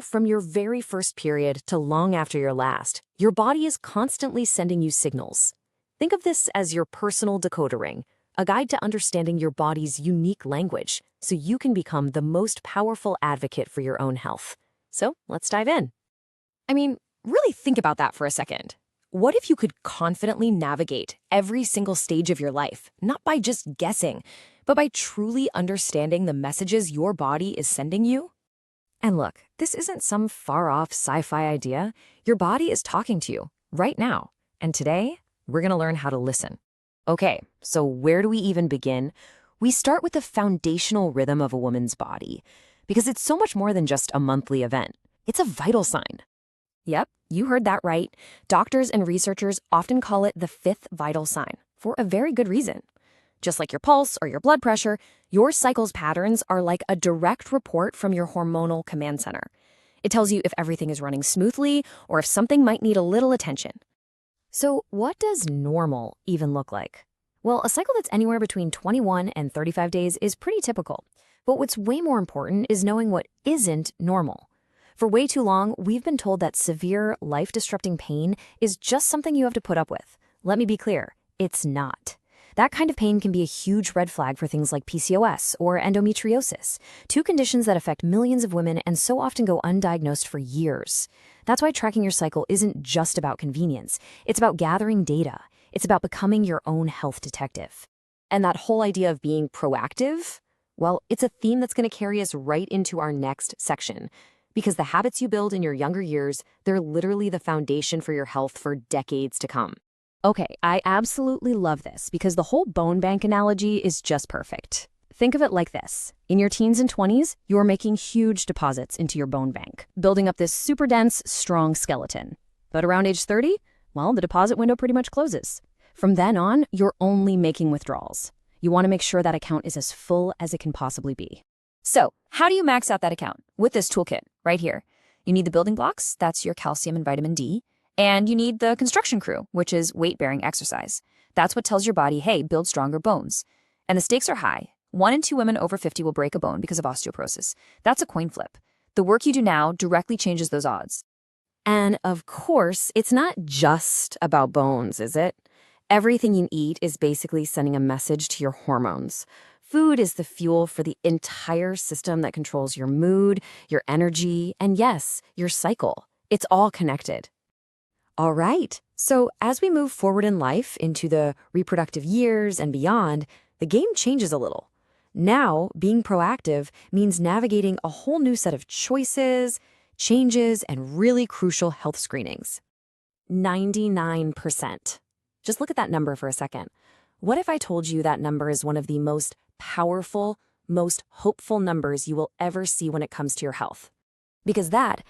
From your very first period to long after your last, your body is constantly sending you signals. Think of this as your personal decoder ring, a guide to understanding your body's unique language so you can become the most powerful advocate for your own health. So let's dive in. Really think about that for a second. What if you could confidently navigate every single stage of your life, not by just guessing, but by truly understanding the messages your body is sending you? And look, this isn't some far-off sci-fi idea. Your body is talking to you right now. And today, we're going to learn how to listen. Okay, so where do we even begin? We start with the foundational rhythm of a woman's body, because it's so much more than just a monthly event. It's a vital sign. Yep, you heard that right. Doctors and researchers often call it the fifth vital sign for a very good reason. Just like your pulse or your blood pressure, your cycle's patterns are like a direct report from your hormonal command center. It tells you if everything is running smoothly or if something might need a little attention. So what does normal even look like? Well, a cycle that's anywhere between 21 and 35 days is pretty typical. But what's way more important is knowing what isn't normal. For way too long, we've been told that severe, life-disrupting pain is just something you have to put up with. Let me be clear, it's not. That kind of pain can be a huge red flag for things like PCOS or endometriosis, two conditions that affect millions of women and so often go undiagnosed for years. That's why tracking your cycle isn't just about convenience. It's about gathering data. It's about becoming your own health detective. And that whole idea of being proactive, well, it's a theme that's going to carry us right into our next section. Because the habits you build in your younger years, they're literally the foundation for your health for decades to come. Okay, I absolutely love this because the whole bone bank analogy is just perfect. Think of it like this. In your teens and 20s, you're making huge deposits into your bone bank, building up this super dense, strong skeleton. But around age 30, well, the deposit window pretty much closes. From then on, you're only making withdrawals. You want to make sure that account is as full as it can possibly be. So, how do you max out that account? With this toolkit right here. You need the building blocks, that's your calcium and vitamin D. And you need the construction crew, which is weight-bearing exercise. That's what tells your body, hey, build stronger bones. And the stakes are high. 1 in 2 women over 50 will break a bone because of osteoporosis. That's a coin flip. The work you do now directly changes those odds. And of course, it's not just about bones, is it? Everything you eat is basically sending a message to your hormones. Food is the fuel for the entire system that controls your mood, your energy, and yes, your cycle. It's all connected. All right, so as we move forward in life into the reproductive years and beyond, the game changes a little. Now, being proactive means navigating a whole new set of choices, changes, and really crucial health screenings. 99%. Just look at that number for a second. What if I told you that number is one of the most powerful, most hopeful numbers you will ever see when it comes to your health? Because that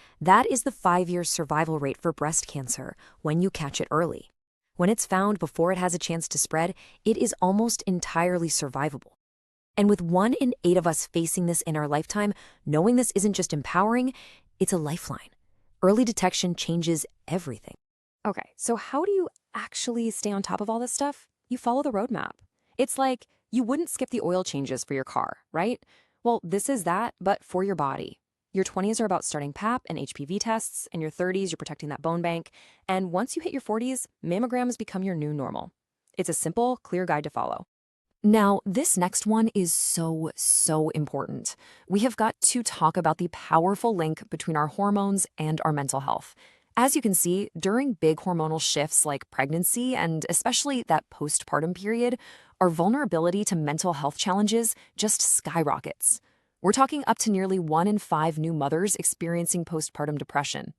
is the 5-year survival rate for breast cancer when you catch it early. When it's found before it has a chance to spread, it is almost entirely survivable. And with 1 in 8 of us facing this in our lifetime, knowing this isn't just empowering, it's a lifeline. Early detection changes everything. Okay, so how do you actually stay on top of all this stuff? You follow the roadmap. It's like you wouldn't skip the oil changes for your car, right? Well, this is that, but for your body. Your 20s are about starting PAP and HPV tests, and your 30s, you're protecting that bone bank. And once you hit your 40s, mammograms become your new normal. It's a simple, clear guide to follow. Now, this next one is so important. We have got to talk about the powerful link between our hormones and our mental health. As you can see, during big hormonal shifts like pregnancy and especially that postpartum period, our vulnerability to mental health challenges just skyrockets. We're talking up to nearly 1 in 5 new mothers experiencing postpartum depression.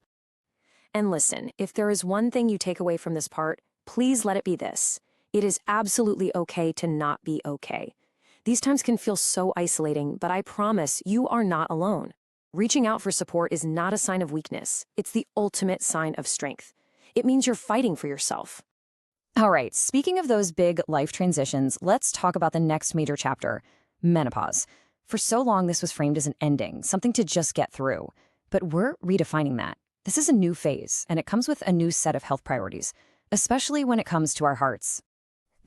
And listen, if there is one thing you take away from this part, please let it be this. It is absolutely okay to not be okay. These times can feel so isolating, but I promise you are not alone. Reaching out for support is not a sign of weakness. It's the ultimate sign of strength. It means you're fighting for yourself. All right, speaking of those big life transitions, let's talk about the next major chapter, menopause. For so long, this was framed as an ending, something to just get through. But we're redefining that. This is a new phase, and it comes with a new set of health priorities, especially when it comes to our hearts.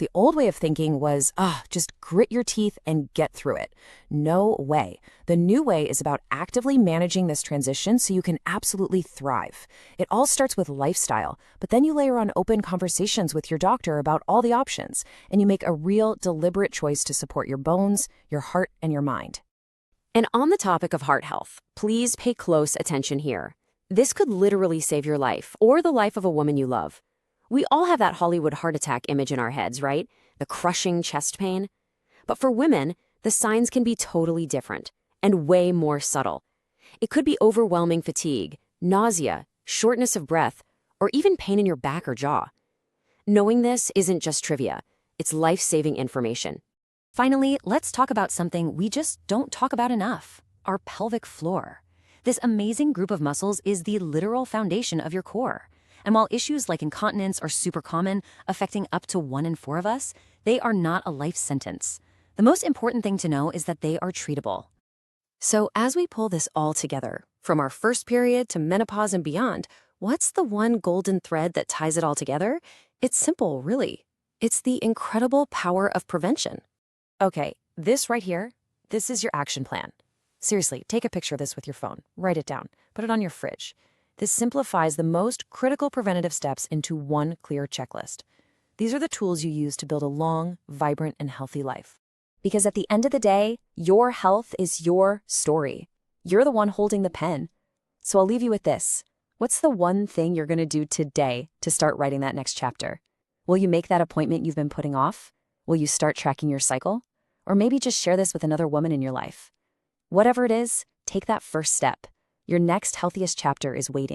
The old way of thinking was, just grit your teeth and get through it. No way. The new way is about actively managing this transition so you can absolutely thrive. It all starts with lifestyle, but then you layer on open conversations with your doctor about all the options, and you make a real, deliberate choice to support your bones, your heart, and your mind. And on the topic of heart health, please pay close attention here. This could literally save your life, or the life of a woman you love. We all have that Hollywood heart attack image in our heads, right? The crushing chest pain. But for women, the signs can be totally different and way more subtle. It could be overwhelming fatigue, nausea, shortness of breath, or even pain in your back or jaw. Knowing this isn't just trivia, it's life-saving information. Finally, let's talk about something we just don't talk about enough: our pelvic floor. This amazing group of muscles is the literal foundation of your core. And while issues like incontinence are super common, affecting up to 1 in 4 of us, they are not a life sentence. The most important thing to know is that they are treatable. So as we pull this all together, from our first period to menopause and beyond, what's the one golden thread that ties it all together? It's simple, really. It's the incredible power of prevention. Okay, this right here, this is your action plan. Seriously, take a picture of this with your phone. Write it down. Put it on your fridge. This simplifies the most critical preventative steps into one clear checklist. These are the tools you use to build a long, vibrant, and healthy life. Because at the end of the day, your health is your story. You're the one holding the pen. So I'll leave you with this. What's the one thing you're going to do today to start writing that next chapter? Will you make that appointment you've been putting off? Will you start tracking your cycle? Or maybe just share this with another woman in your life. Whatever it is, take that first step. Your next healthiest chapter is waiting.